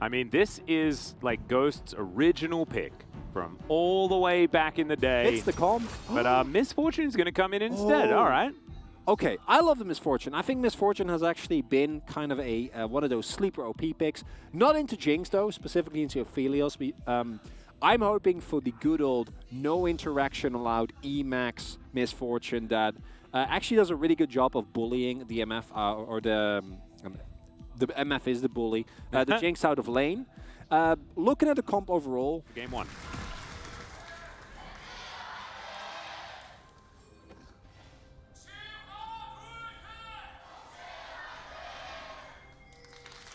I mean, this is like Ghost's original pick from all the way back in the day. It's the comp. But Misfortune's going to come in instead. All right. Okay, I love the Misfortune. I think Misfortune has actually been kind of a one of those sleeper OP picks. Not into Jinx, though, specifically into Aphelios. I'm hoping for the good old no interaction allowed Emax Misfortune that actually does a really good job of bullying the MF, or the MF is the bully, the Jinx out of lane. Looking at the comp overall. Game one.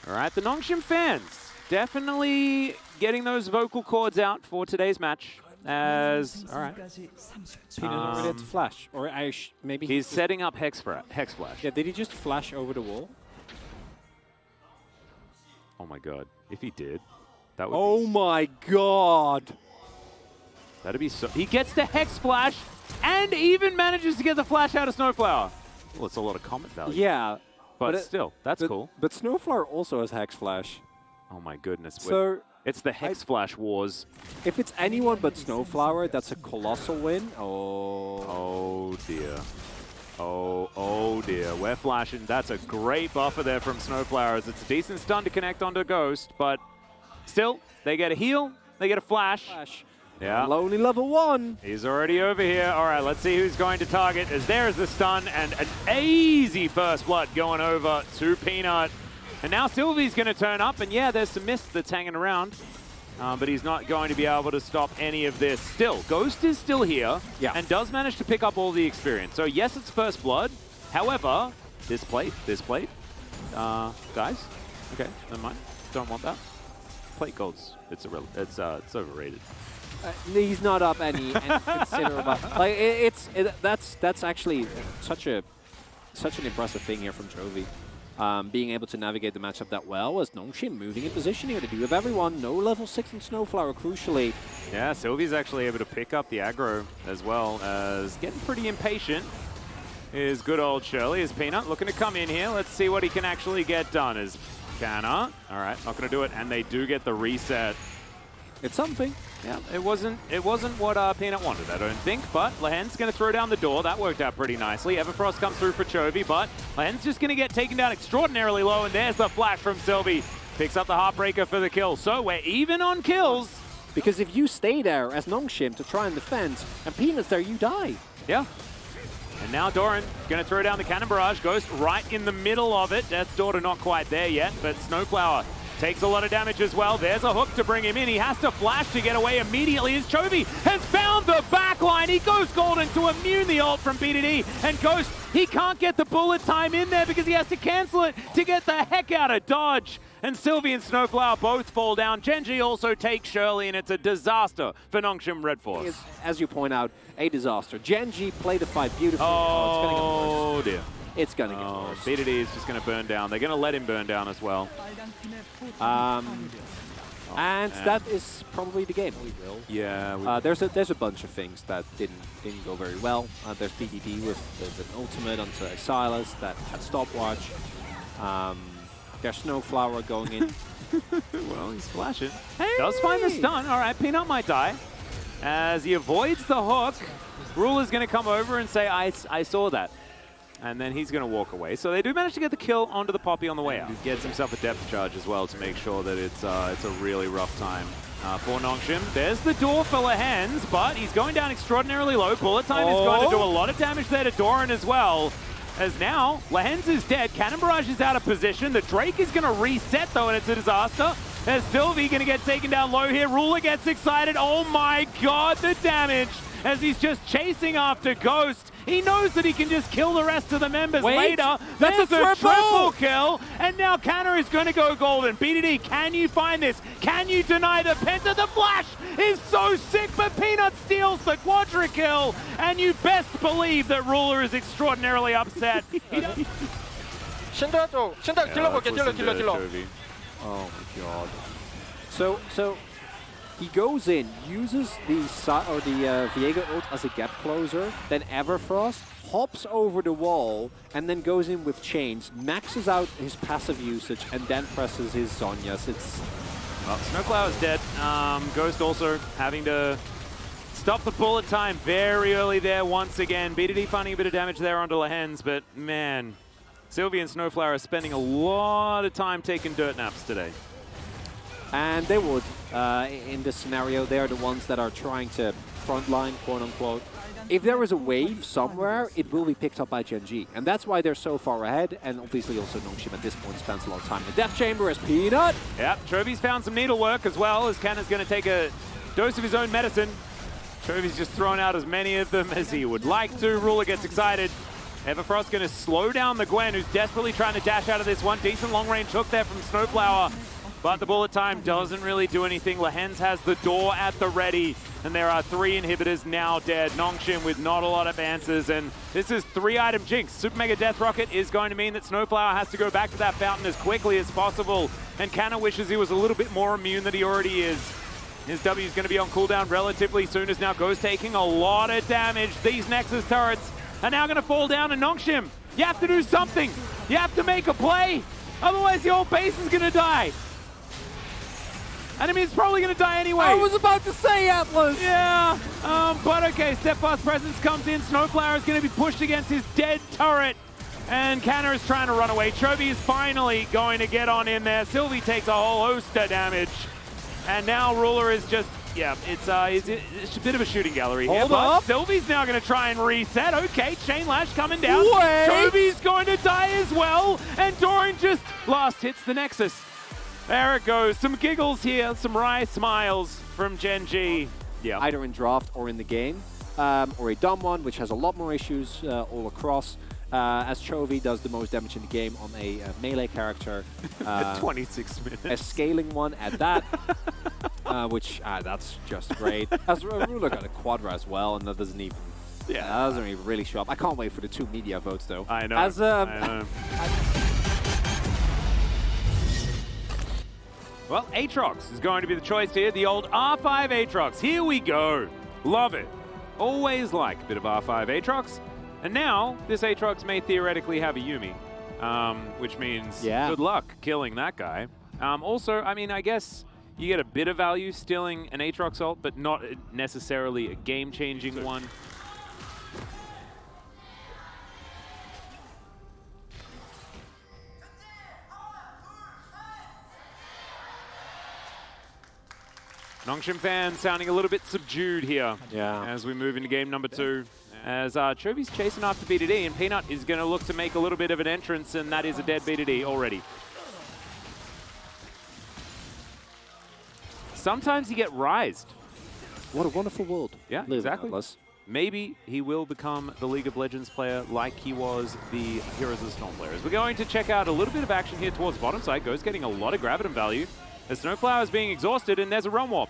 All right, the Nongshim fans definitely getting those vocal cords out for today's match. As all right, Peanut already had to flash, or maybe he's setting up Hex Flash. Yeah, did he just flash over the wall? Oh my god! If he did, that would. Oh my god! That'd be so. He gets the Hex Flash and even manages to get the flash out of Snowflower. Well, it's a lot of comment value. Yeah. But still, that's cool. But Snowflower also has Hex Flash. Oh my goodness. So it's the Hex Flash wars. If it's anyone but Snowflower, that's a colossal win. Oh dear. Oh dear. We're flashing. That's a great buffer there from Snowflower. It's a decent stun to connect onto Ghost, but still, they get a heal, they get a flash. Yeah. Lonely level 1. He's already over here. All right, let's see who's going to target. As there is the stun and an easy first blood going over to Peanut. And now Sylvie's going to turn up, and yeah, there's some mist that's hanging around. But he's not going to be able to stop any of this. Still, Ghost is still here and does manage to pick up all the experience. So yes, it's first blood. However, this plate. Guys, okay, never mind. Don't want that. Plate gold's, it's overrated. He's not up any considerable. Like that's actually such an impressive thing here from Chovy. Being able to navigate the matchup that well, as Nongshim moving in position here to do with everyone. No level 6 in Snowflower, crucially. Yeah, Sylvie's actually able to pick up the aggro as well as getting pretty impatient. Is good old Shirley, is Peanut looking to come in here. Let's see what he can actually get done. Is Canna. All right, not going to do it, and they do get the reset. It's something. Yeah, it wasn't what Peanut wanted, I don't think, but Lehen's going to throw down the door. That worked out pretty nicely. Everfrost comes through for Chovy, but Lehen's just going to get taken down extraordinarily low, and there's the flash from Sylvie. Picks up the Heartbreaker for the kill. So we're even on kills. Because if you stay there as Nongshim to try and defend, and Peanut's there, you die. Yeah. And now Doran going to throw down the Cannon Barrage. Ghost right in the middle of it. Death's Daughter not quite there yet, but Snowflower takes a lot of damage as well. There's a hook to bring him in. He has to flash to get away immediately as Chovy has found the backline. He goes golden to immune the ult from BDD. And Ghost, he can't get the bullet time in there because he has to cancel it to get the heck out of dodge. And Sylvie and Snowflower both fall down. Genji also takes Shirley, and it's a disaster for Nongshim Red Force. As you point out, a disaster. Genji played the fight beautifully. Oh, it's gonna get worse. Dear. It's going to get worse. BDD is just going to burn down. They're going to let him burn down as well. And that is probably the game. Yeah. There's a bunch of things that didn't go very well. There's BDD with the ultimate onto Silas that had stopwatch. There's Snowflower going in. Well, he's flashing. Hey! Does find the stun. All right, Peanut might die. As he avoids the hook, Ruler's going to come over and say, I saw that. And then he's going to walk away. So they do manage to get the kill onto the Poppy on the way out. He gets himself a depth charge as well to make sure that it's a really rough time for Nongshim. There's the door for Lehens, but he's going down extraordinarily low. Bullet time is going to do a lot of damage there to Doran as well. As now, Lehens is dead. Cannon Barrage is out of position. The Drake is going to reset, though, and it's a disaster. There's Sylvie going to get taken down low here. Ruler gets excited. Oh, my God, the damage as he's just chasing after Ghost. He knows that he can just kill the rest of the members later. That's a triple kill. And now Canna is going to go golden. BDD, can you find this? Can you deny the Penta? The flash is so sick, but Peanut steals the quadra kill. And you best believe that Ruler is extraordinarily upset. 신드라 쪽, 신드라 딜러 볼게, 딜러. Oh my God. So he goes in, uses the Viego ult as a gap closer, then Everfrost hops over the wall and then goes in with chains, maxes out his passive usage, and then presses his Zhonya's. Well, Snowflower's dead. Ghost also having to stop the bullet time very early there once again. BDD finding a bit of damage there onto Lehens, but man, Sylvie and Snowflower are spending a lot of time taking dirt naps today. And they would, in this scenario, they're the ones that are trying to frontline, quote-unquote. If there is a wave somewhere, it will be picked up by Gen G. And that's why they're so far ahead, and obviously also Nongshim at this point spends a lot of time in the Death Chamber as Peanut. Yep, Chovy's found some needlework as well, as Kanna's going to take a dose of his own medicine. Chovy's just thrown out as many of them as he would like to. Ruler gets excited. Everfrost going to slow down the Gwen, who's desperately trying to dash out of this one. Decent long-range hook there from Snowflower. But the bullet time doesn't really do anything. Lehens has the door at the ready. And there are 3 inhibitors now dead. Nongshim with not a lot of answers. And this is 3-item Jinx. Super Mega Death Rocket is going to mean that Snowflower has to go back to that fountain as quickly as possible. And Kanna wishes he was a little bit more immune than he already is. His W is going to be on cooldown relatively soon, as now Ghost taking a lot of damage. These Nexus turrets are now going to fall down, and Nongshim, you have to do something. You have to make a play. Otherwise, the whole base is going to die. And I mean, it's probably going to die anyway. I was about to say, Atlas! Yeah, but okay, Steadfast Presence comes in. Snowflower is going to be pushed against his dead turret. And Kanna is trying to run away. Chovy is finally going to get on in there. Sylvie takes a whole host of damage. And now Ruler is just, yeah, it's a bit of a shooting gallery here. Hold up. Sylvie's now going to try and reset. Okay, Chain Lash coming down. Wait. Chovy's going to die as well. And Doran just last hits the Nexus. There it goes. Some giggles here, some wry smiles from Gen G. Yeah. Either in draft or in the game, or a dumb one, which has a lot more issues all across. As Chovy does the most damage in the game on a melee character. 26 minutes. A scaling one at that, which that's just great. As Ruler got a Quadra as well, and that doesn't even, that doesn't even really show up. I can't wait for the 2 media votes though. I know. As, I know. Well, Aatrox is going to be the choice here. The old R5 Aatrox. Here we go. Love it. Always like a bit of R5 Aatrox. And now, this Aatrox may theoretically have a Yuumi, which means good luck killing that guy. Also, I mean, I guess you get a bit of value stealing an Aatrox ult, but not necessarily a game-changing one. Nongshim fans sounding a little bit subdued here as we move into game number 2. As Chovy's chasing after BDD, and Peanut is going to look to make a little bit of an entrance, and that is a dead BDD already. Sometimes you get rised. What a wonderful world. Yeah, exactly. Maybe he will become the League of Legends player like he was the Heroes of the Storm players. We're going to check out a little bit of action here towards the bottom side. Ghost getting a lot of Graviton value. The Snowflower is being exhausted, and there's a Realm Warp.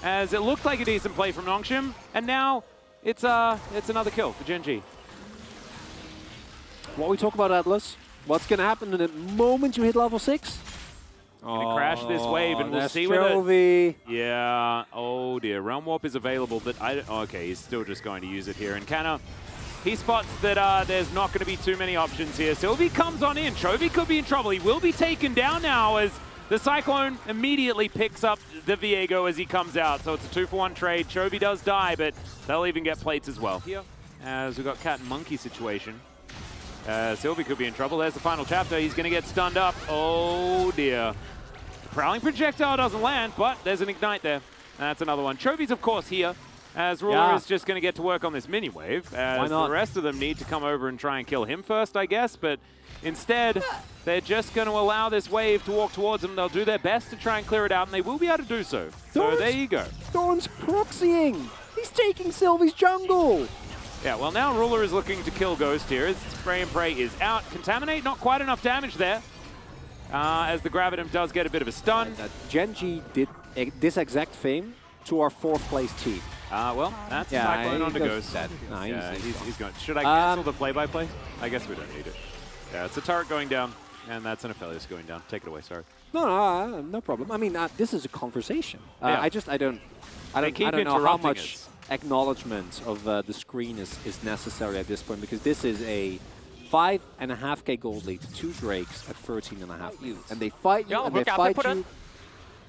As it looked like a decent play from Nongshim, and now it's another kill for Gen G. What we talk about, Atlas? What's going to happen in the moment you hit level 6? Gonna crash this wave, and we'll see with it. Yeah. Oh dear. Realm Warp is available, but okay, he's still just going to use it here. And Kanna, he spots that there's not going to be too many options here. Sylvie comes on in. Chovy could be in trouble. He will be taken down now as the Cyclone immediately picks up the Viego as he comes out. So it's a 2-for-1 trade. Chovy does die, but they'll even get plates as well. Here, as we've got cat and monkey situation. Sylvie could be in trouble. There's the final chapter. He's going to get stunned up. Oh, dear. The Prowling Projectile doesn't land, but there's an Ignite there. That's another one. Chovy's, of course, here, as Ruler is just going to get to work on this mini-wave, as the rest of them need to come over and try and kill him first, I guess, but instead, they're just going to allow this wave to walk towards them. They'll do their best to try and clear it out, and they will be able to do so. So there you go. Doran's proxying. He's taking Sylvie's jungle. Yeah, well, now Ruler is looking to kill Ghost here as Spray and Pray is out. Contaminate, not quite enough damage there, as the Gravitum does get a bit of a stun. Gen G did this exact thing to our 4th place team. Well, that's Cyclone onto Ghost. No, he's going. Should I cancel the play-by-play? I guess we don't need it. Yeah, it's a turret going down, and that's an Aphelios going down. Take it away, sorry. No problem. I mean, this is a conversation. I don't know how much acknowledgement of the screen is necessary at this point, because this is a 5.5k gold lead, 2 Drakes at 13.5 you, and they fight you, and they fight you.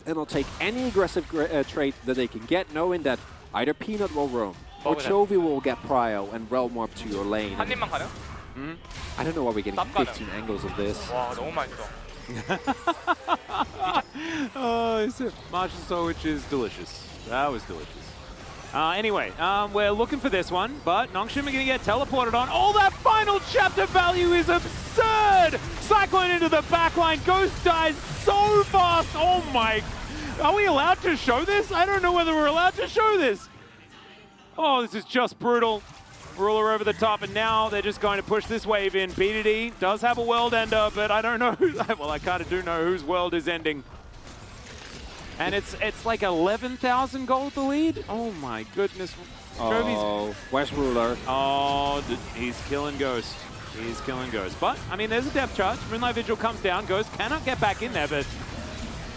and they'll take any aggressive trait that they can get, knowing that either Peanut will roam, or Chovy will get prio and realm warp to your lane. 한 입만 가려? I don't know why we're getting 15 angles of this. 와 너무 맛있어. Oh, it's a Martial Soul, which is delicious. That was delicious. Anyway, we're looking for this one, but Nongshim are going to get teleported on. Oh, that final chapter value is absurd! Cyclone into the backline. Ghost dies so fast. Oh my... Are we allowed to show this? I don't know whether we're allowed to show this. Oh, this is just brutal. Ruler over the top, and now they're just going to push this wave in. BDD does have a world ender, but I don't know who... Well, I kind of do know whose world is ending. And it's like 11,000 gold the lead. Oh my goodness. Oh, where's Ruler? Oh, he's killing Ghost. He's killing Ghost. But, I mean, there's a depth charge. Moonlight Vigil comes down. Ghost cannot get back in there, but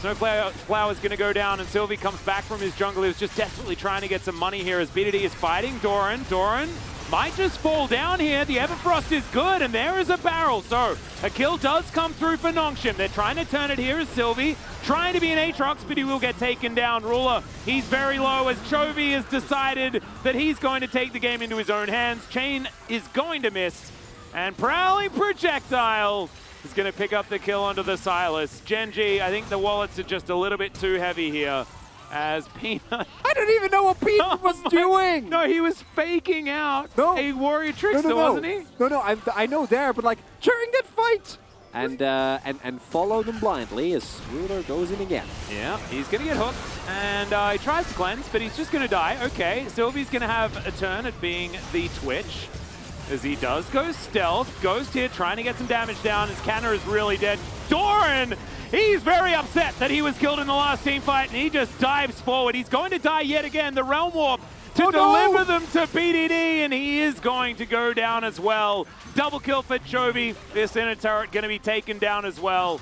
Snowflower's going to go down, and Sylvie comes back from his jungle. He was just desperately trying to get some money here as BDD is fighting Doran. Doran might just fall down here. The Everfrost is good, and there is a barrel. So a kill does come through for Nongshim. They're trying to turn it here as Sylvie, trying to be an Aatrox, but he will get taken down. Ruler, he's very low as Chovy has decided that he's going to take the game into his own hands. Chain is going to miss, and Prowling Projectile is going to pick up the kill onto the Silas. Genji, I think the wallets are just a little bit too heavy here. As Peanut... I don't even know what Peanut was doing! No, he was faking out a warrior trickster, wasn't he? No, I know there, but like, during that fight! And follow them blindly as Ruler goes in again. Yeah, he's going to get hooked, and he tries to cleanse, but he's just going to die. Okay, Sylvie's going to have a turn at being the Twitch, as he does go stealth. Ghost here trying to get some damage down, as Canna is really dead. Doran! He's very upset that he was killed in the last team fight, and he just dives forward. He's going to die yet again. The Realm Warp to deliver them to BDD, and he is going to go down as well. Double kill for Chovy. This inner turret going to be taken down as well.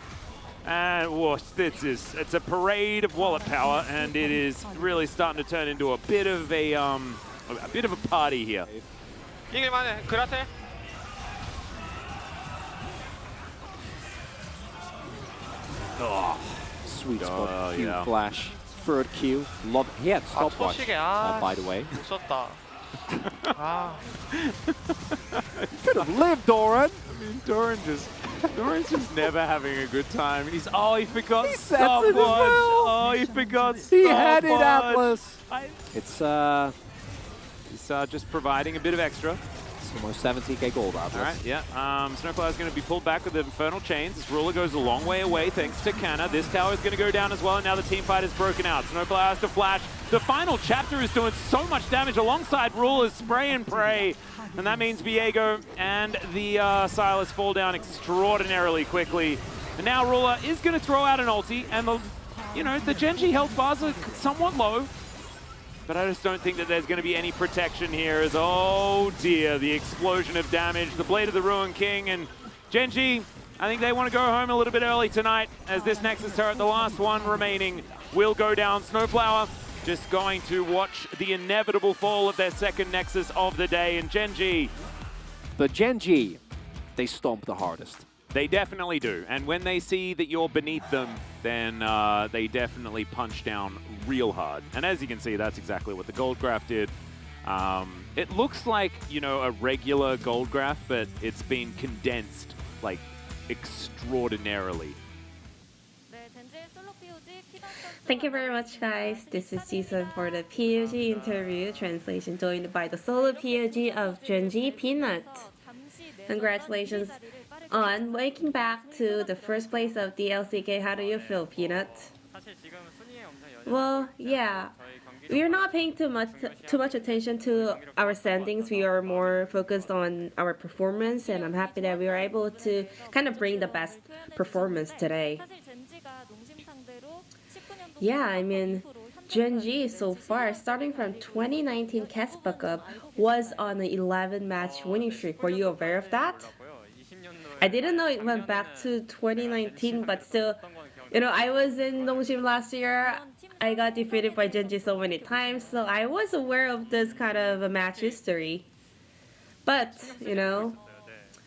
And whoa, it's a parade of wallet power, and it is really starting to turn into a bit of a party here. 이길만해. 그라테. Oh, sweet spot. Q yeah. flash. Third Q. Love. He had stopwatch. By the way. 무섭다. 아. Could have lived, Doran. I mean, Doran's just never having a good time. He forgot stopwatch. Well. Oh, he forgot stopwatch. He had it, Atlas. It's He's just providing a bit of extra. almost 70k gold, Atlas. All right, yeah. Snowflower is going to be pulled back with the Infernal Chains. This Ruler goes a long way away thanks to Canna. This tower is going to go down as well, and now the team fight is broken out. Snowflower has to flash. The final chapter is doing so much damage alongside Ruler's spray and pray. And that means Viego and the Silas fall down extraordinarily quickly. And now Ruler is going to throw out an ulti, and the Genji health bars are somewhat low. But I just don't think that there's going to be any protection here as, oh dear, the explosion of damage, the Blade of the Ruined King, and Genji, I think they want to go home a little bit early tonight as this Nexus turret, the last one remaining, will go down. Snowflower just going to watch the inevitable fall of their second Nexus of the day, and Genji. But Genji, they stomp the hardest. They definitely do, and when they see that you're beneath them, then they definitely punch down real hard. And as you can see, that's exactly what the gold graph did. It looks like, a regular gold graph, but it's been condensed, like, extraordinarily. Thank you very much, guys. This is Jason for the PUG interview translation, joined by the solo PUG of Genji Peanut. Congratulations on making back to the first place of the LCK. How do you feel, Peanut? Well, yeah. We are not paying too much attention to our standings. We are more focused on our performance, and I'm happy that we were able to kind of bring the best performance today. Yeah, I mean, Genji so far, starting from 2019 Caspa Cup, was on an 11-match winning streak. Were you aware of that? I didn't know it went back to 2019, but still, I was in Nongshim last year. I got defeated by Genji so many times, so I was aware of this kind of a match history. But,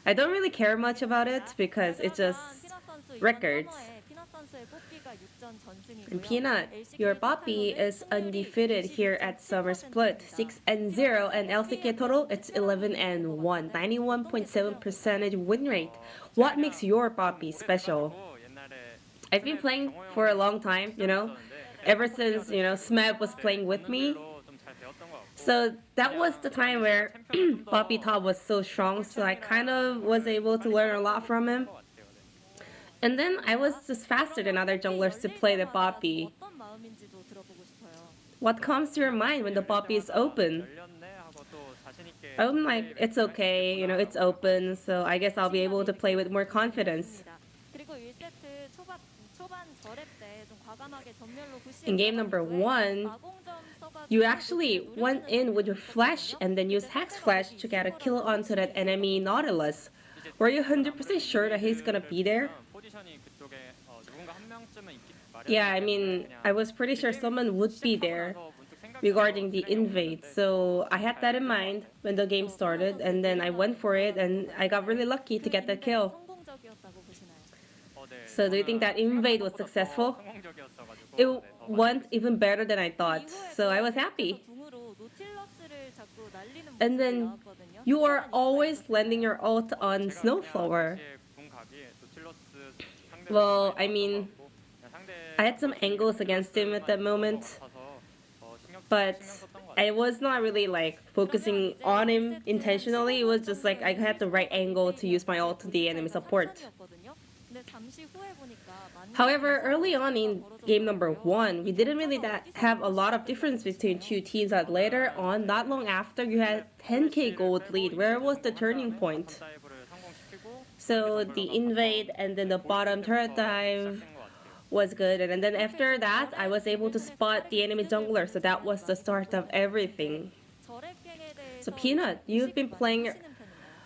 I don't really care much about it because it's just records. And Peanut, your Poppy is undefeated here at Summer Split, 6-0, and LCK total it's 11-1, 91.7% win rate. What makes your Poppy special? I've been playing for a long time, ever since Smeb was playing with me. So that was the time where Poppy top was so strong, so I kind of was able to learn a lot from him. And then I was just faster than other junglers to play the Poppy. What comes to your mind when the Poppy is open? I'm like, it's okay, it's open, so I guess I'll be able to play with more confidence. In game number 1, you actually went in with your flash and then used Hex Flash to get a kill onto that enemy Nautilus. Were you 100% sure that he's gonna be there? Yeah, I mean, I was pretty sure someone would be there regarding the invade, so I had that in mind when the game started, and then I went for it, and I got really lucky to get that kill. So do you think that invade was successful? It went even better than I thought, so I was happy. And then you are always landing your ult on Snowflower. Well, I mean, I had some angles against him at that moment, but I was not really focusing on him intentionally. It was just I had the right angle to use my ult to the enemy support. However, early on in game number 1, we didn't really have a lot of difference between two teams. That later on, not long after, you had 10k gold lead. Where was the turning point? So the invade and then the bottom turret dive was good, and then after that, I was able to spot the enemy jungler. So that was the start of everything. So Peanut, you've been playing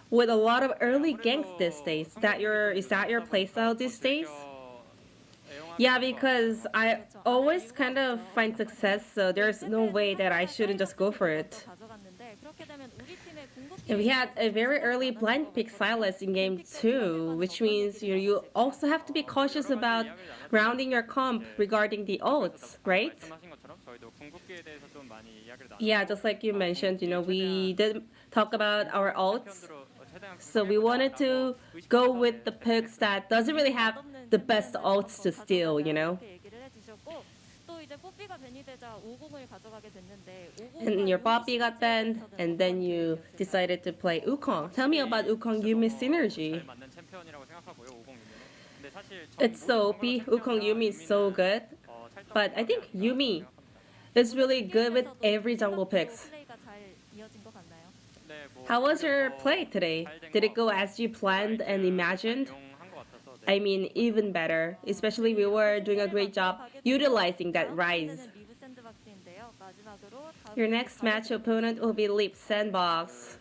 with a lot of early ganks these days. Is that your playstyle these days? Yeah, because I always kind of find success, so there's no way that I shouldn't just go for it. And we had a very early blind pick Silas in game 2, which means you also have to be cautious about rounding your comp regarding the ults, right? Yeah, just like you mentioned, we did talk about our ults. So we wanted to go with the picks that doesn't really have the best ults to steal, And your Poppy got banned, and then you decided to play Wukong. Tell me about Wukong Yumi synergy. It's so OP. Wukong Yumi is so good. But I think Yumi is really good with every jungle picks. How was your play today? Did it go as you planned and imagined? I mean, even better. Especially we were doing a great job utilizing that rise. Your next match opponent will be Leap Sandbox.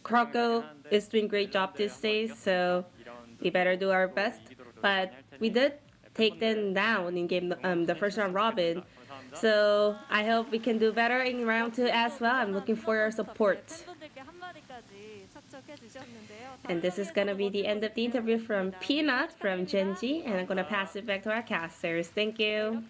Croco is doing a great job these days, so we better do our best. But we did take them down in the first round robin. So I hope we can do better in round 2 as well. I'm looking for your support. And this is gonna be the end of the interview from Peanut from Genji, and I'm gonna pass it back to our casters. Thank you.